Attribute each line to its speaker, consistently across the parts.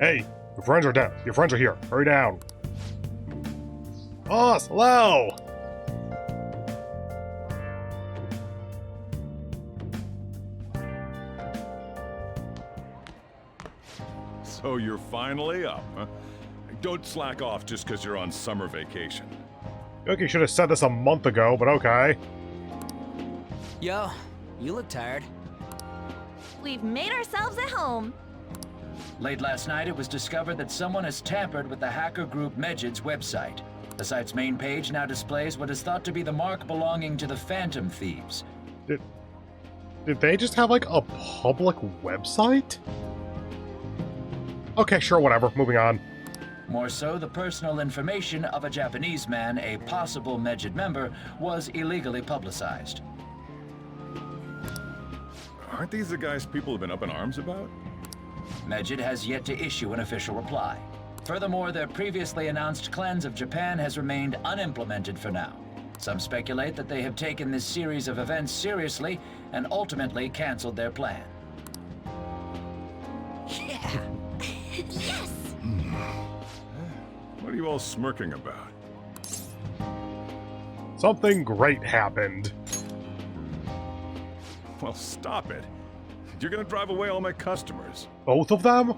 Speaker 1: Hey, your friends are down. Your friends are here. Hurry down. Boss, hello!
Speaker 2: So you're finally up, huh? Don't slack off just because you're on summer vacation.
Speaker 1: I think you should have said this a month ago, but okay.
Speaker 3: Yo, you look tired.
Speaker 4: We've made ourselves at home.
Speaker 5: Late last night, it was discovered that someone has tampered with the hacker group Medjid's website. The site's main page now displays what is thought to be the mark belonging to the Phantom Thieves.
Speaker 1: Did they just have, like, a public website? Okay, sure, whatever. Moving on.
Speaker 5: More so, the personal information of a Japanese man, a possible Medjid member, was illegally publicized.
Speaker 2: Aren't these the guys people have been up in arms about?
Speaker 5: Medjid has yet to issue an official reply. Furthermore, their previously announced cleanse of Japan has remained unimplemented for now. Some speculate that they have taken this series of events seriously and ultimately canceled their plan.
Speaker 4: Yeah. Yes!
Speaker 2: What are you all smirking about?
Speaker 1: Something great happened.
Speaker 2: Well, stop it. You're gonna drive away all my customers.
Speaker 1: Both of them?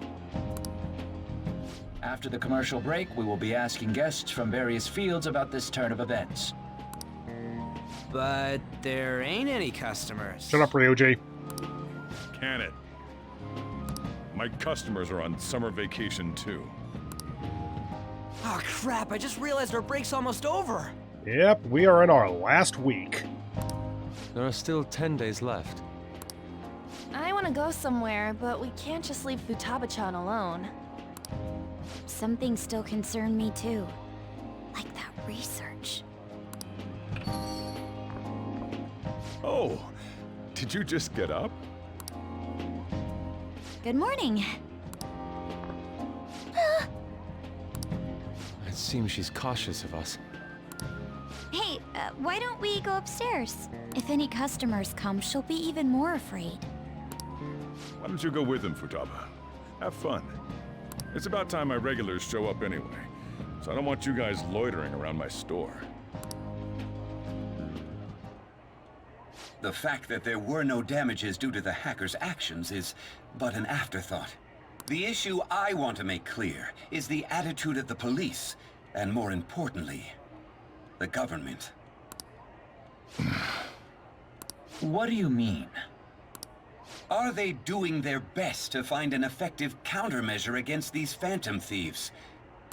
Speaker 5: After the commercial break, we will be asking guests from various fields about this turn of events.
Speaker 3: But there ain't any customers.
Speaker 1: Shut up, Ryuji.
Speaker 2: Can it? My customers are on summer vacation too.
Speaker 3: Oh crap, I just realized our break's almost over.
Speaker 1: Yep, we are in our last week.
Speaker 6: There are still 10 days left.
Speaker 4: I want to go somewhere, but we can't just leave Futaba-chan alone.
Speaker 7: Some things still concern me too. Like that research.
Speaker 2: Oh, did you just get up?
Speaker 7: Good morning.
Speaker 6: It seems she's cautious of us.
Speaker 7: Hey, why don't we go upstairs? If any customers come, she'll be even more afraid.
Speaker 2: Why don't you go with them, Futaba? Have fun. It's about time my regulars show up anyway, so I don't want you guys loitering around my store.
Speaker 8: The fact that there were no damages due to the hackers' actions is but an afterthought. The issue I want to make clear is the attitude of the police, and more importantly, the government.
Speaker 5: What do you mean?
Speaker 8: Are they doing their best to find an effective countermeasure against these Phantom Thieves?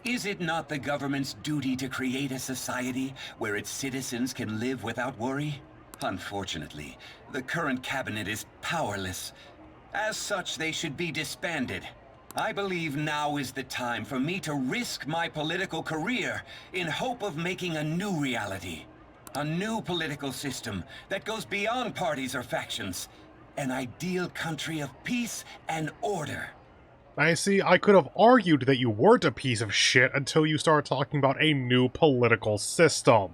Speaker 8: Is it not the government's duty to create a society where its citizens can live without worry? Unfortunately, the current cabinet is powerless. As such, they should be disbanded. I believe now is the time for me to risk my political career in hope of making a new reality. A new political system that goes beyond parties or factions. An ideal country of peace and order.
Speaker 1: I see, I could have argued that you weren't a piece of shit until you started talking about a new political system.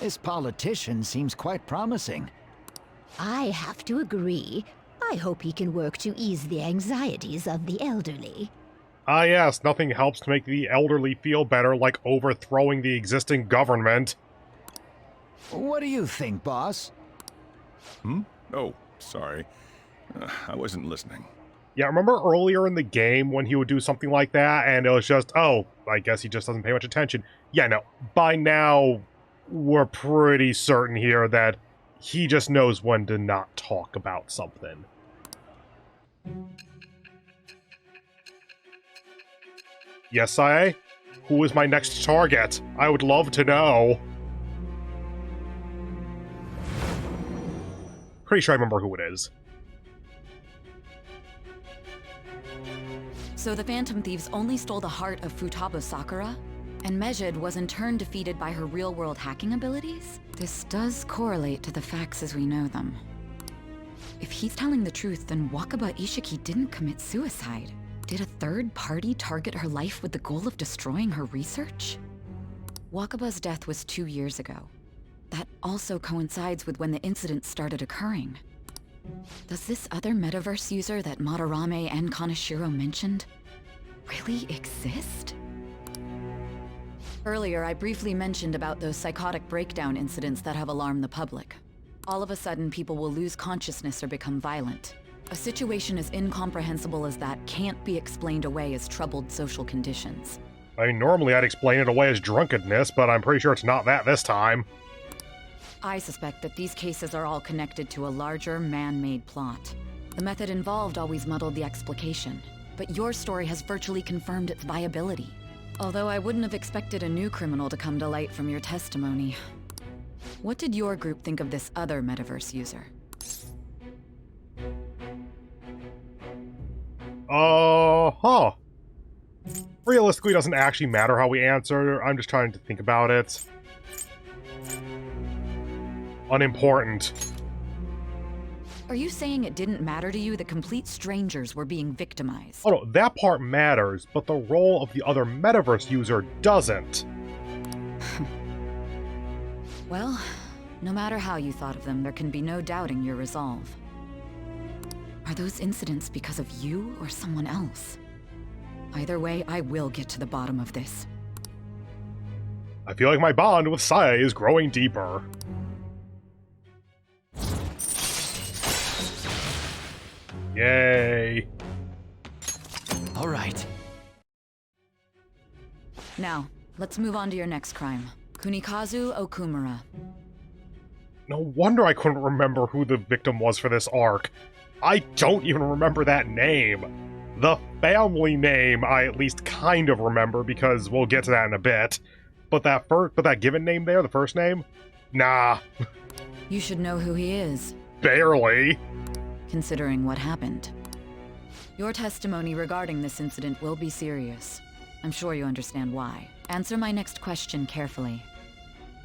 Speaker 9: This politician seems quite promising.
Speaker 10: I have to agree. I hope he can work to ease the anxieties of the elderly.
Speaker 1: Ah yes, nothing helps to make the elderly feel better like overthrowing the existing government.
Speaker 9: What do you think, boss?
Speaker 2: Oh, sorry. I wasn't listening.
Speaker 1: Yeah, remember earlier in the game when he would do something like that and it was just, oh, I guess he just doesn't pay much attention. Yeah, no, by now we're pretty certain here that he just knows when to not talk about something. Yes, who is my next target? I would love to know. Pretty sure I remember who it is.
Speaker 11: So the Phantom Thieves only stole the heart of Futaba Sakura? And Medjid was in turn defeated by her real-world hacking abilities? This does correlate to the facts as we know them. If he's telling the truth, then Wakaba Ishiki didn't commit suicide. Did a third party target her life with the goal of destroying her research? Wakaba's death was 2 years ago. That also coincides with when the incident started occurring. Does this other metaverse user that Madarame and Kaneshiro mentioned really exist? Earlier, I briefly mentioned about those psychotic breakdown incidents that have alarmed the public. All of a sudden, people will lose consciousness or become violent. A situation as incomprehensible as that can't be explained away as troubled social conditions.
Speaker 1: I mean, normally I'd explain it away as drunkenness, but I'm pretty sure it's not that this time.
Speaker 11: I suspect that these cases are all connected to a larger, man-made plot. The method involved always muddled the explication, but your story has virtually confirmed its viability. Although I wouldn't have expected a new criminal to come to light from your testimony. What did your group think of this other metaverse user?
Speaker 1: Huh. Realistically, it doesn't actually matter how we answer. I'm just trying to think about it. Unimportant.
Speaker 11: Are you saying it didn't matter to you that complete strangers were being victimized?
Speaker 1: Oh no, that part matters, but the role of the other metaverse user doesn't.
Speaker 11: Well, no matter how you thought of them, there can be no doubting your resolve. Are those incidents because of you or someone else? Either way, I will get to the bottom of this.
Speaker 1: I feel like my bond with Saya is growing deeper. Yay.
Speaker 9: All right.
Speaker 11: Now, let's move on to your next crime. Kunikazu Okumura.
Speaker 1: No wonder I couldn't remember who the victim was for this arc. I don't even remember that name. The family name I at least kind of remember, because we'll get to that in a bit. But that given name there, the first name? Nah.
Speaker 11: You should know who he is.
Speaker 1: Barely.
Speaker 11: Considering what happened. Your testimony regarding this incident will be serious. I'm sure you understand why. Answer my next question carefully.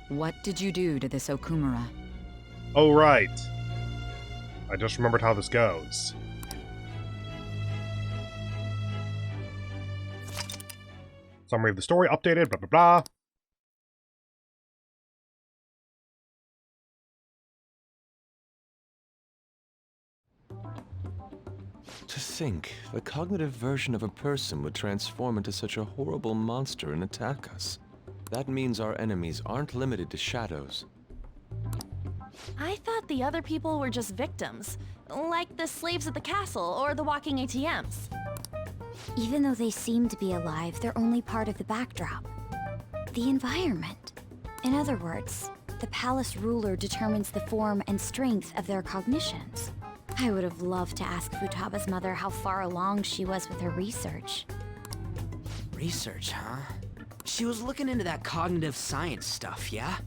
Speaker 11: What did you do to this Okumura?
Speaker 1: Oh, right. I just remembered how this goes. Summary of the story updated, blah blah blah.
Speaker 6: To think, the cognitive version of a person would transform into such a horrible monster and attack us. That means our enemies aren't limited to shadows.
Speaker 4: I thought the other people were just victims, like the slaves at the castle or the walking ATMs.
Speaker 7: Even though they seem to be alive, they're only part of the backdrop. The environment. In other words, the palace ruler determines the form and strength of their cognitions. I would have loved to ask Futaba's mother how far along she was with her research.
Speaker 3: Research, huh? She was looking into that cognitive science stuff, yeah?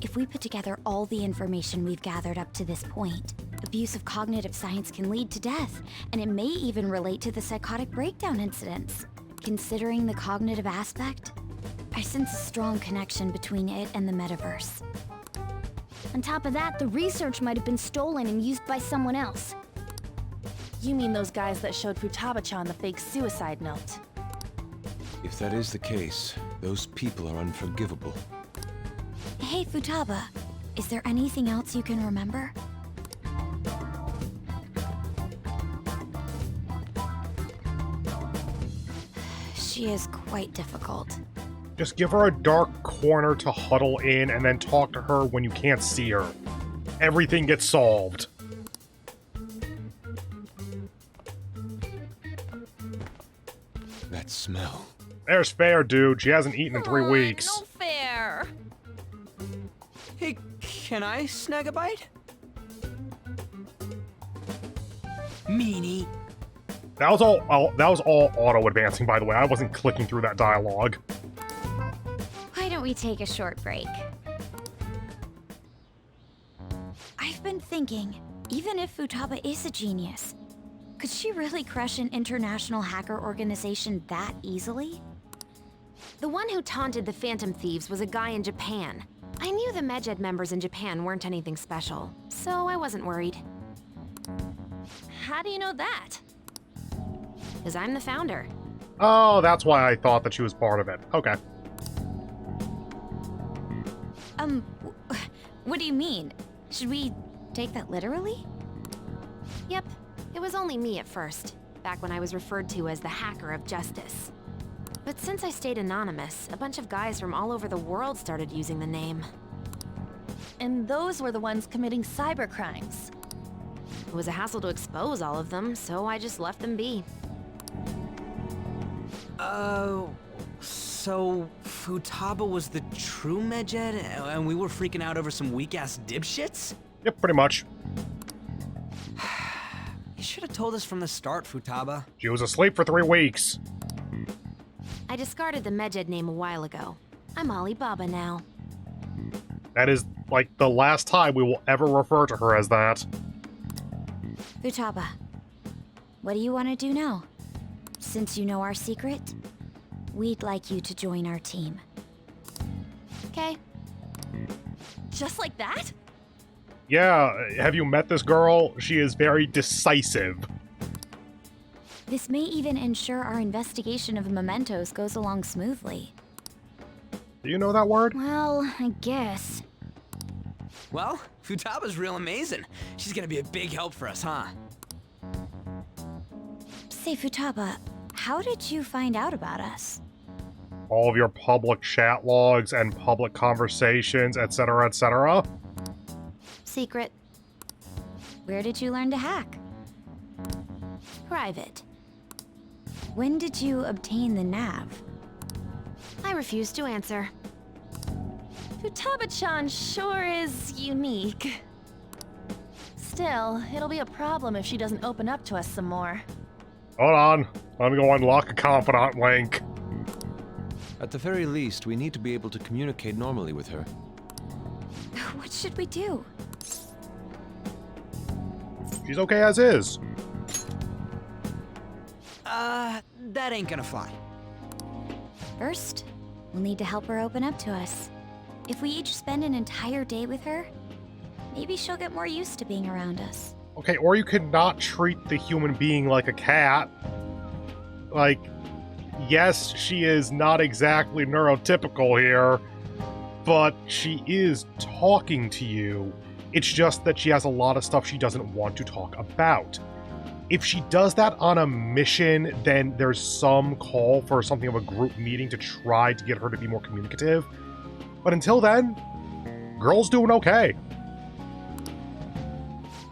Speaker 7: If we put together all the information we've gathered up to this point, abuse of cognitive science can lead to death, and it may even relate to the psychotic breakdown incidents. Considering the cognitive aspect, I sense a strong connection between it and the metaverse.
Speaker 12: On top of that, the research might have been stolen and used by someone else.
Speaker 4: You mean those guys that showed Futaba-chan the fake suicide note?
Speaker 6: If that is the case, those people are unforgivable.
Speaker 7: Hey, Futaba, is there anything else you can remember? She is quite difficult.
Speaker 1: Just give her a dark corner to huddle in and then talk to her when you can't see her. Everything gets solved.
Speaker 6: That smell.
Speaker 1: There's fair, dude. She hasn't eaten in 3 weeks.
Speaker 4: No fair.
Speaker 3: Hey, can I snag a bite? Meanie.
Speaker 1: That was all auto-advancing, by the way. I wasn't clicking through that dialogue.
Speaker 12: Why don't we take a short break?
Speaker 7: I've been thinking, even if Futaba is a genius, could she really crush an international hacker organization that easily?
Speaker 12: The one who taunted the Phantom Thieves was a guy in Japan. I knew the Medjed members in Japan weren't anything special, so I wasn't worried.
Speaker 4: How do you know that?
Speaker 12: Because I'm the founder.
Speaker 1: Oh, that's why I thought that she was part of it. Okay.
Speaker 12: What do you mean? Should we take that literally? Yep, it was only me at first, back when I was referred to as the Hacker of Justice. But since I stayed anonymous, a bunch of guys from all over the world started using the name.
Speaker 4: And those were the ones committing cybercrimes.
Speaker 12: It was a hassle to expose all of them, so I just left them be.
Speaker 3: So Futaba was the true Medjed, and we were freaking out over some weak-ass dipshits?
Speaker 1: Yep, pretty much.
Speaker 3: You should have told us from the start, Futaba.
Speaker 1: She was asleep for 3 weeks.
Speaker 12: I discarded the Medjed name a while ago. I'm Alibaba now.
Speaker 1: That is, like, the last time we will ever refer to her as that.
Speaker 7: Futaba, what do you want to do now? Since you know our secret, we'd like you to join our team.
Speaker 12: Okay.
Speaker 4: Just like that?
Speaker 1: Yeah, have you met this girl? She is very decisive.
Speaker 7: This may even ensure our investigation of mementos goes along smoothly.
Speaker 1: Do you know that word?
Speaker 7: Well, I guess.
Speaker 3: Well, Futaba's real amazing. She's gonna be a big help for us, huh?
Speaker 7: Say, Futaba, how did you find out about us?
Speaker 1: All of your public chat logs and public conversations, etc., etc.
Speaker 12: Secret.
Speaker 7: Where did you learn to hack?
Speaker 12: Private.
Speaker 7: When did you obtain the nav?
Speaker 12: I refuse to answer.
Speaker 4: Futaba-chan sure is unique. Still, it'll be a problem if she doesn't open up to us some more.
Speaker 1: Hold on. Let me go unlock a confidant link.
Speaker 6: At the very least, we need to be able to communicate normally with her.
Speaker 7: What should we do?
Speaker 1: She's okay as is.
Speaker 3: That ain't gonna fly.
Speaker 7: First, we'll need to help her open up to us. If we each spend an entire day with her, maybe she'll get more used to being around us.
Speaker 1: Okay, or you could not treat the human being like a cat. Like, yes, she is not exactly neurotypical here, but she is talking to you. It's just that she has a lot of stuff she doesn't want to talk about. If she does that on a mission, then there's some call for something of a group meeting to try to get her to be more communicative. But until then, girl's doing okay.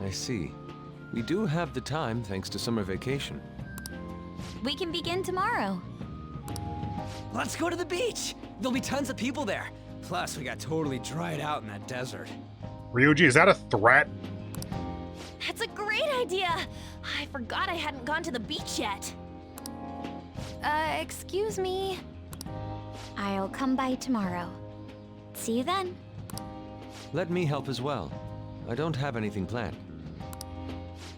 Speaker 6: I see. We do have the time thanks to summer vacation.
Speaker 7: We can begin tomorrow.
Speaker 3: Let's go to the beach! There'll be tons of people there. Plus, we got totally dried out in that desert.
Speaker 1: Ryuji, is that a threat?
Speaker 4: That's a great idea! I forgot I hadn't gone to the beach yet.
Speaker 12: Excuse me?
Speaker 7: I'll come by tomorrow. See you then.
Speaker 6: Let me help as well. I don't have anything planned.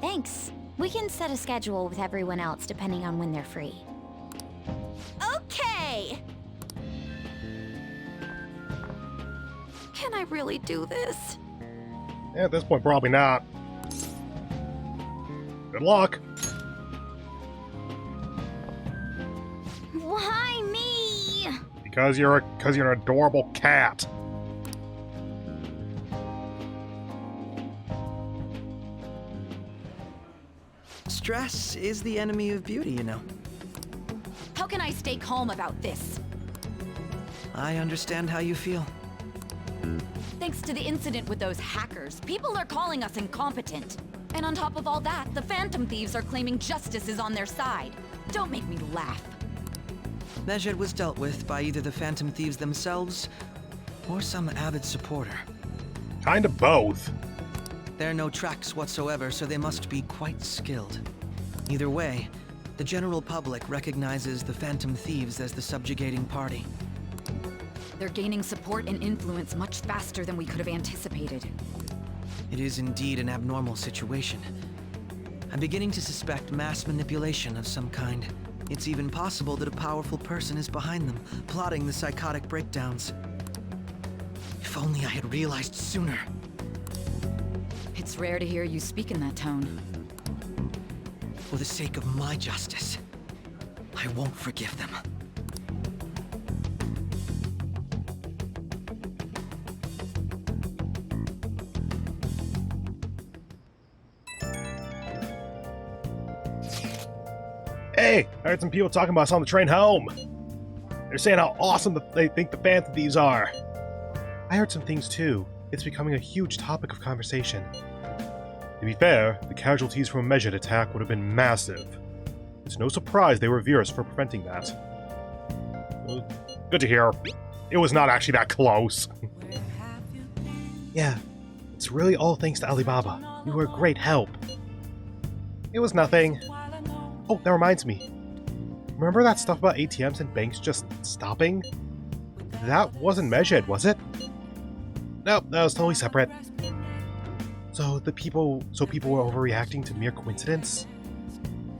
Speaker 7: Thanks. We can set a schedule with everyone else depending on when they're free.
Speaker 4: Okay! Can I really do this?
Speaker 1: Yeah, at this point, probably not. Good luck.
Speaker 4: Why me?
Speaker 1: Because you're an adorable cat.
Speaker 3: Stress is the enemy of beauty, you know.
Speaker 11: How can I stay calm about this?
Speaker 3: I understand how you feel.
Speaker 11: Thanks to the incident with those hackers, people are calling us incompetent. And on top of all that, the Phantom Thieves are claiming justice is on their side. Don't make me laugh.
Speaker 3: Medjed was dealt with by either the Phantom Thieves themselves or some avid supporter.
Speaker 1: Kind of both.
Speaker 3: There are no tracks whatsoever, so they must be quite skilled. Either way, the general public recognizes the Phantom Thieves as the subjugating party.
Speaker 11: They're gaining support and influence much faster than we could have anticipated.
Speaker 3: It is indeed an abnormal situation. I'm beginning to suspect mass manipulation of some kind. It's even possible that a powerful person is behind them, plotting the psychotic breakdowns. If only I had realized sooner.
Speaker 11: It's rare to hear you speak in that tone.
Speaker 3: For the sake of my justice, I won't forgive them.
Speaker 1: Hey, I heard some people talking about us on the train home. They're saying how awesome they think the Phantom Thieves are. I heard some things too. It's becoming a huge topic of conversation. To be fair, the casualties from a measured attack would have been massive. It's no surprise they revere us for preventing that. Good to hear. It was not actually that close. Yeah, it's really all thanks to Alibaba. You were a great help. It was nothing. Oh, that reminds me. Remember that stuff about ATMs and banks just stopping? That wasn't measured, was it? Nope, that was totally separate. So people were overreacting to mere coincidence?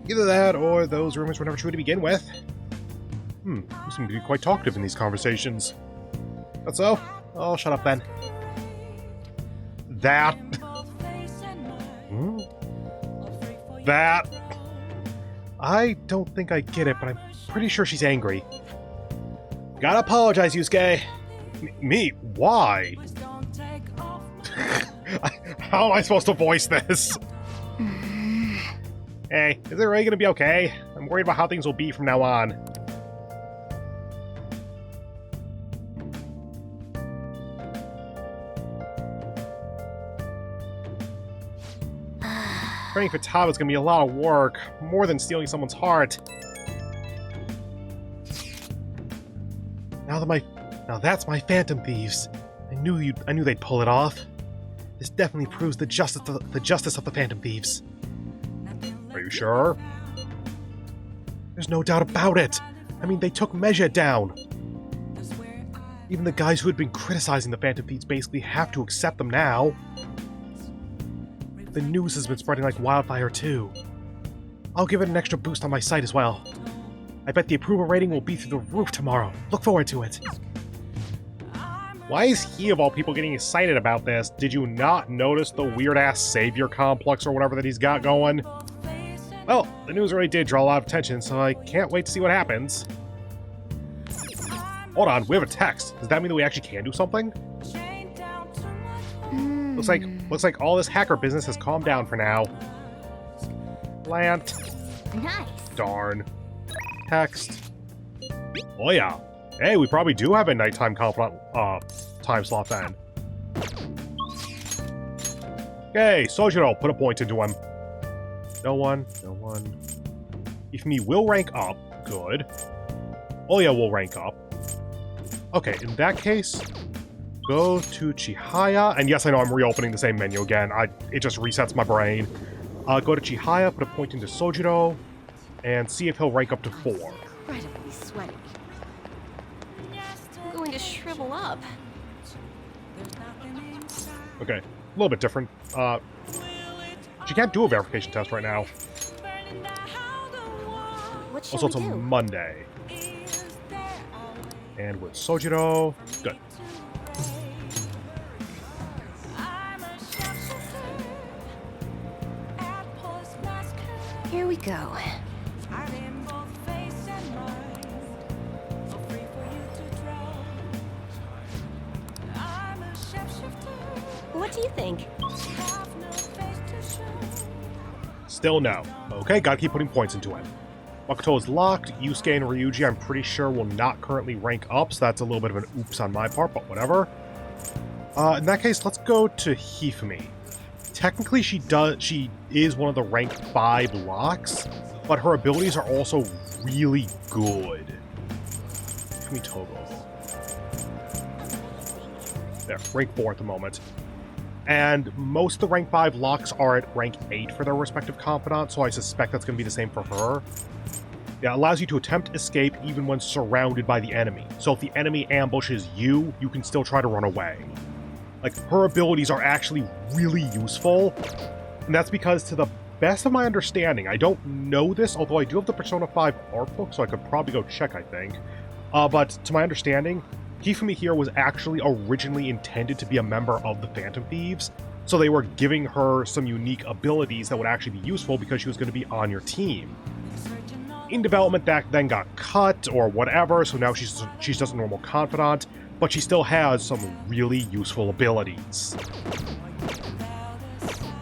Speaker 1: Either that, or those rumors were never true to begin with. You seem to be quite talkative in these conversations. That's so? I'll shut up then. That. That. I don't think I get it, but I'm pretty sure she's angry. Gotta apologize, Yusuke. Me? Why? How am I supposed to voice this? Hey, is it really gonna be okay? I'm worried about how things will be from now on. Training for Futaba is gonna be a lot of work, more than stealing someone's heart. Now that's my Phantom Thieves. I knew they'd pull it off. This definitely proves the justice of the Phantom Thieves. Are you sure? There's no doubt about it. I mean, they took Measure down. Even the guys who had been criticizing the Phantom Thieves basically have to accept them now. The news has been spreading like wildfire too. I'll give it an extra boost on my site as well. I bet the approval rating will be through the roof tomorrow. Look forward to it. Why is he, of all people, getting excited about this? Did you not notice the weird-ass savior complex or whatever that he's got going? Well, the news really did draw a lot of attention, so I can't wait to see what happens. Hold on, we have a text. Does that mean that we actually can do something? Looks like all this hacker business has calmed down for now. Plant.
Speaker 12: Nice.
Speaker 1: Darn. Text. Oh yeah. Hey, we probably do have a nighttime time slot then. Okay, Sojiro, put a point into him. No one. Ifumi will rank up. Good. Oh yeah, will rank up. Okay, in that case, go to Chihaya. And yes, I know I'm reopening the same menu again. It just resets my brain. Go to Chihaya, put a point into Sojiro, and see if he'll rank up to 4.
Speaker 12: Incredibly sweaty. I'm going to shrivel up.
Speaker 1: Okay, a little bit different. She can't do a verification test right now.
Speaker 12: What shall
Speaker 1: Also, it's a
Speaker 12: we do?
Speaker 1: Monday. And with Sojiro, good.
Speaker 12: Here we go. What do you think?
Speaker 1: Still no. Okay, gotta keep putting points into it. Makoto is locked. Yusuke and Ryuji, I'm pretty sure, will not currently rank up, so that's a little bit of an oops on my part, but whatever. In that case, let's go to Hifumi. Technically, she is one of the rank 5 locks, but her abilities are also really good. Hifumi Togo. There, rank 4 at the moment. And most of the rank 5 locks are at rank 8 for their respective confidant, so I suspect that's going to be the same for her. Yeah, it allows you to attempt escape even when surrounded by the enemy. So if the enemy ambushes you, you can still try to run away. Like, her abilities are actually really useful, and that's because, to the best of my understanding, I don't know this, although I do have the Persona 5 art book, so I could probably go check, I think. But to my understanding, Hifumi here was actually originally intended to be a member of the Phantom Thieves, so they were giving her some unique abilities that would actually be useful because she was going to be on your team. In development, that then got cut or whatever, so now she's just a normal confidant, but she still has some really useful abilities.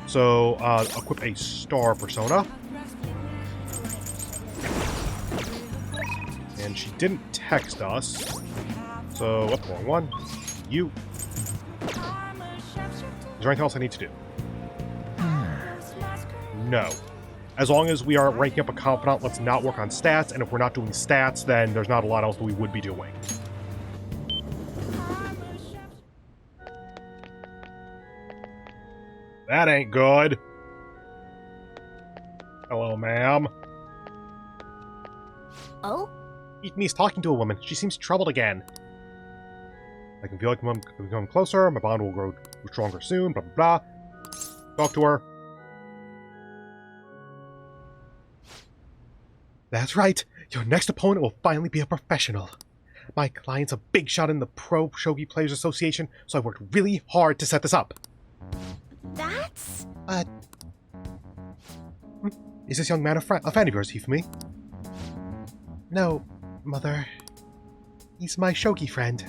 Speaker 1: So, equip a star persona. and she didn't text us. So, wrong one. You. Is there anything else I need to do? No. As long as we are ranking up a confidant, let's not work on stats, and if we're not doing stats, then there's not a lot else that we would be doing. That ain't good. Hello, ma'am.
Speaker 7: Oh?
Speaker 1: Eat-me's talking to a woman. She seems troubled again. I can feel like I'm becoming closer. My bond will grow stronger soon. Blah, blah, blah. Talk to her. That's right. Your next opponent will finally be a professional. My client's a big shot in the Pro Shogi Players Association, so I worked really hard to set this up.
Speaker 7: That's...
Speaker 1: Is this young man a fan of yours, Hifumi? No, Mother. He's my Shogi friend.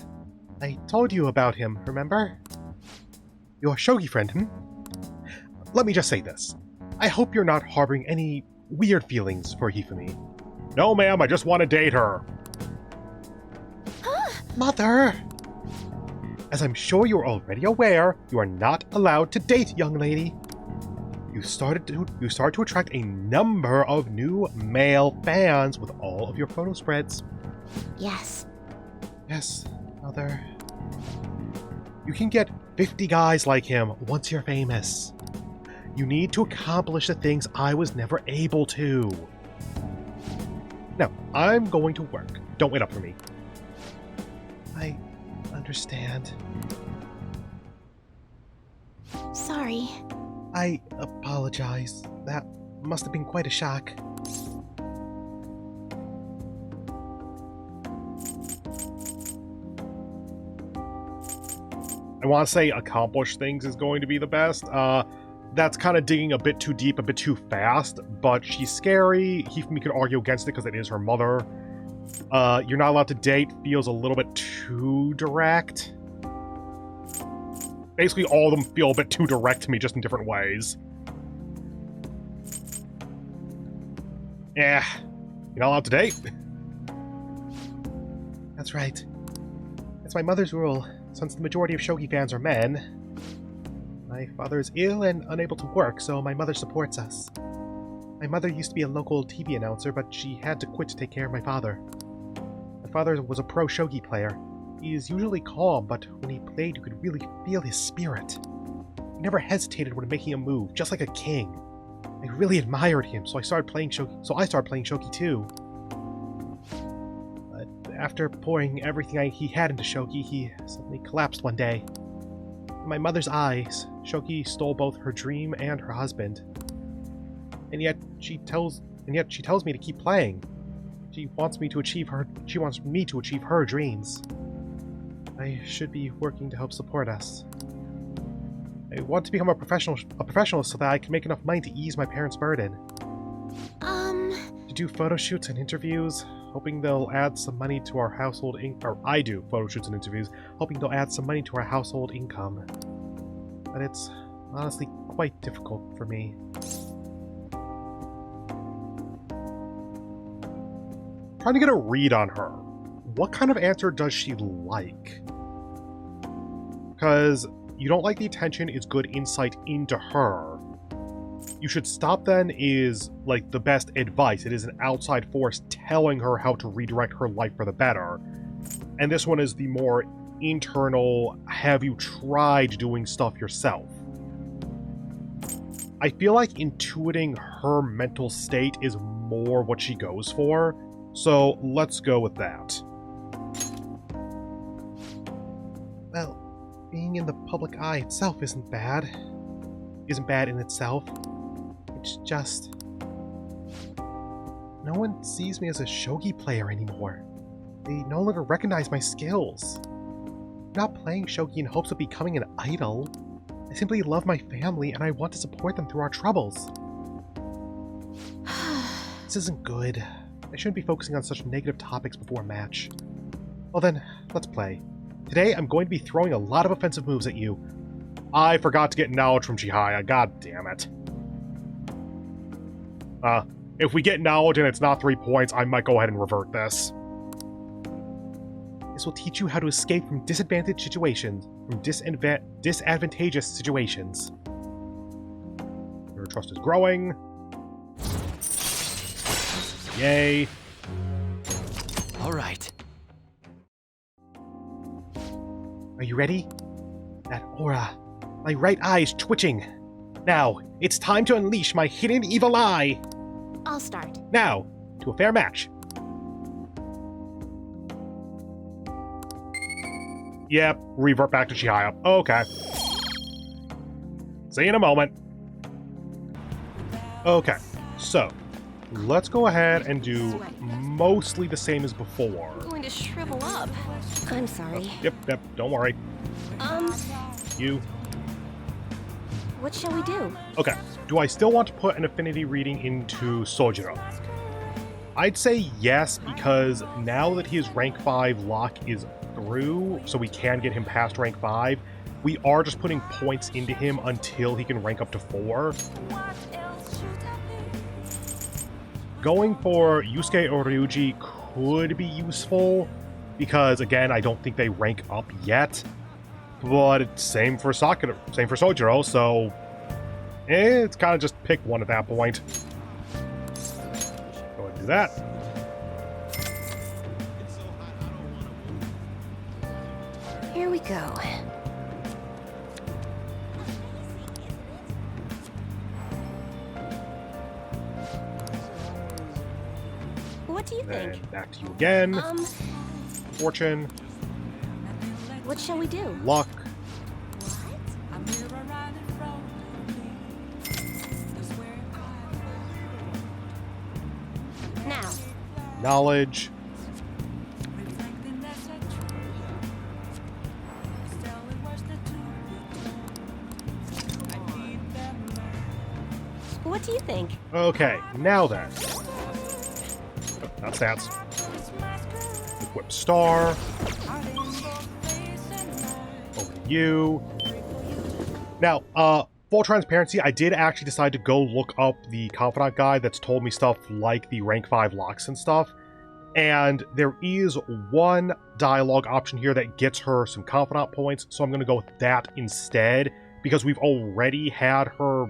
Speaker 1: I told you about him, remember? Your Shogi friend, hmm? Let me just say this. I hope you're not harboring any weird feelings for Hifumi. No, ma'am, I just want to date her. Mother! As I'm sure you're already aware, you are not allowed to date, young lady. You started to attract a number of new male fans with all of your photo spreads.
Speaker 7: Yes.
Speaker 1: Yes, Mother. You can get 50 guys like him once you're famous. You need to accomplish the things I was never able to. Now, I'm going to work. Don't wait up for me. I understand.
Speaker 7: Sorry.
Speaker 1: I apologize. That must have been quite a shock. I want to say accomplish things is going to be the best. That's kind of digging a bit too deep, a bit too fast, but she's scary. Hifumi could argue against it because it is her mother. You're not allowed to date feels a little bit too direct. Basically, all of them feel a bit too direct to me, just in different ways. Yeah, you're not allowed to date. That's right. It's my mother's rule. Since the majority of Shogi fans are men, my father is ill and unable to work, so my mother supports us. My mother used to be a local TV announcer, but she had to quit to take care of my father. My father was a pro Shogi player. He is usually calm, but when he played, you could really feel his spirit. He never hesitated when making a move, just like a king. I really admired him, so I started playing Shogi too. But after pouring everything he had into Shogi, he suddenly collapsed one day. In my mother's eyes, Shogi stole both her dream and her husband. And yet she tells me to keep playing. She wants me to achieve her dreams. I should be working to help support us. I want to become a professional so that I can make enough money to ease my parents' burden. To do photo shoots and interviews, hoping they'll add some money to our household income. Or I do photo shoots and interviews, hoping they'll add some money to our household income. But it's honestly quite difficult for me. Trying to get a read on her. What kind of answer does she like? Because you don't like the attention is good insight into her. You should stop then is like the best advice. It is an outside force telling her how to redirect her life for the better. And this one is the more internal, have you tried doing stuff yourself? I feel like intuiting her mental state is more what she goes for. So let's go with that. Well, being in the public eye itself isn't bad. Isn't bad in itself. It's just... no one sees me as a shogi player anymore. They no longer recognize my skills. I'm not playing shogi in hopes of becoming an idol. I simply love my family and I want to support them through our troubles. This isn't good. I shouldn't be focusing on such negative topics before a match. Well then, let's play. Today, I'm going to be throwing a lot of offensive moves at you. I forgot to get knowledge from Chihaya, god damn it. If we get knowledge and it's not 3 points, I might go ahead and revert this. This will teach you how to escape from disadvantaged situations, disadvantageous situations. Your trust is growing. Yay.
Speaker 9: All right.
Speaker 1: Are you ready? That aura. My right eye is twitching. Now, it's time to unleash my hidden evil eye.
Speaker 12: I'll start.
Speaker 1: Now, to a fair match. Yep, revert back to Chihaya. Okay. See you in a moment. Okay, so let's go ahead and do mostly the same as before.
Speaker 12: I'm going to shrivel up. I'm sorry.
Speaker 1: Yep, don't worry. You.
Speaker 12: What shall we do?
Speaker 1: Okay, do I still want to put an affinity reading into Sojiro? I'd say yes, because now that his rank 5 lock is through, so we can get him past rank 5, we are just putting points into him until he can rank up to 4. Going for Yusuke or Ryuji could be useful, because again, I don't think they rank up yet. But it's same for Sakura, same for Sojiro, so it's kind of just pick one at that point. Go ahead and do that.
Speaker 12: Here we go. What do you think?
Speaker 1: And back to you again. Fortune.
Speaker 12: What shall we do?
Speaker 1: Luck.
Speaker 12: Now.
Speaker 1: Knowledge.
Speaker 12: What do you think?
Speaker 1: Okay, now then. Oh, not stats. Equip star. Over to you. Now, full transparency, I did actually decide to go look up the Confidant guide that's told me stuff like the rank 5 locks and stuff. And there is one dialogue option here that gets her some Confidant points, so I'm going to go with that instead, because we've already had her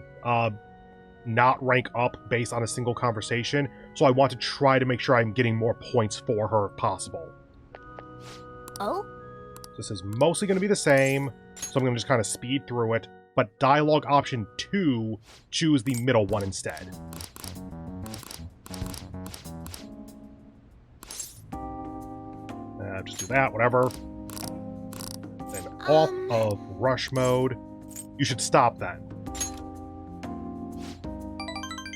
Speaker 1: not rank up based on a single conversation, so I want to try to make sure I'm getting more points for her if possible.
Speaker 12: Oh?
Speaker 1: This is mostly going to be the same, so I'm going to just kind of speed through it, but dialogue option 2, choose the middle one instead. Just do that, whatever. Then off of rush mode. You should stop then.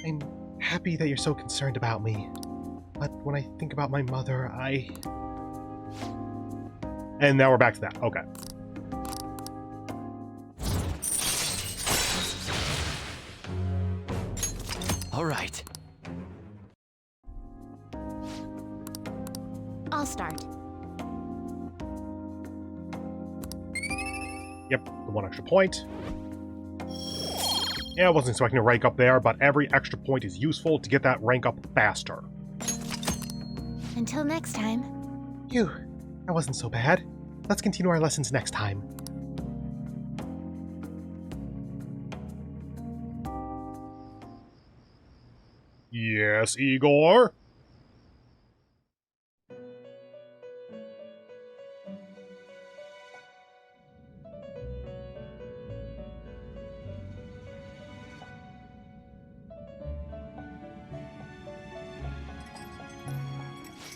Speaker 1: I'm happy that you're so concerned about me, but when I think about my mother, And now we're back to that. Okay.
Speaker 9: All right.
Speaker 12: I'll start.
Speaker 1: Yep, the one extra point. Yeah, I wasn't expecting to rank up there, but every extra point is useful to get that rank up faster.
Speaker 12: Until next time.
Speaker 1: Phew, that wasn't so bad. Let's continue our lessons next time. Yes, Igor?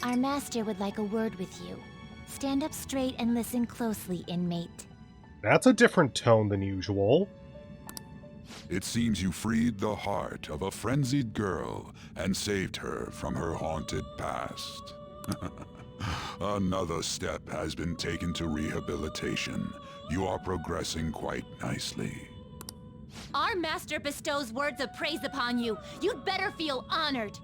Speaker 7: Our master would like a word with you. Stand up straight and listen closely, inmate.
Speaker 1: That's a different tone than usual.
Speaker 2: It seems you freed the heart of a frenzied girl and saved her from her haunted past. Another step has been taken to rehabilitation. You are progressing quite nicely.
Speaker 12: Our master bestows words of praise upon you. You'd better feel honored.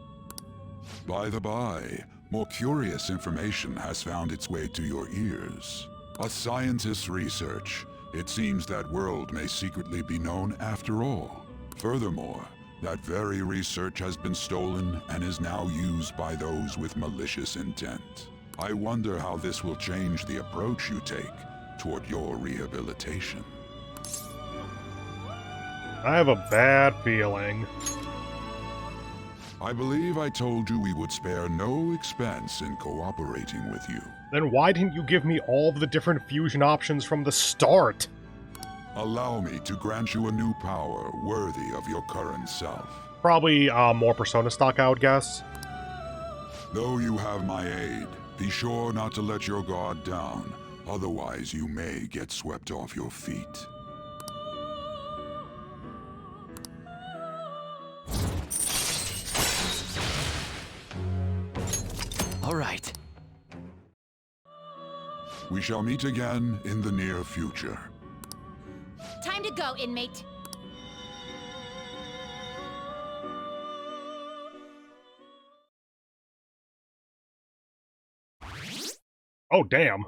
Speaker 2: By the by, more curious information has found its way to your ears. A scientist's research. It seems that world may secretly be known after all. Furthermore, that very research has been stolen and is now used by those with malicious intent. I wonder how this will change the approach you take toward your rehabilitation.
Speaker 1: I have a bad feeling.
Speaker 2: I believe I told you we would spare no expense in cooperating with you.
Speaker 1: Then why didn't you give me all of the different fusion options from the start?
Speaker 2: Allow me to grant you a new power worthy of your current self.
Speaker 1: Probably more Persona stock, I would guess.
Speaker 2: Though you have my aid, be sure not to let your guard down, otherwise you may get swept off your feet.
Speaker 9: All right.
Speaker 2: We shall meet again in the near future.
Speaker 10: Time to go, inmate.
Speaker 1: Oh, damn.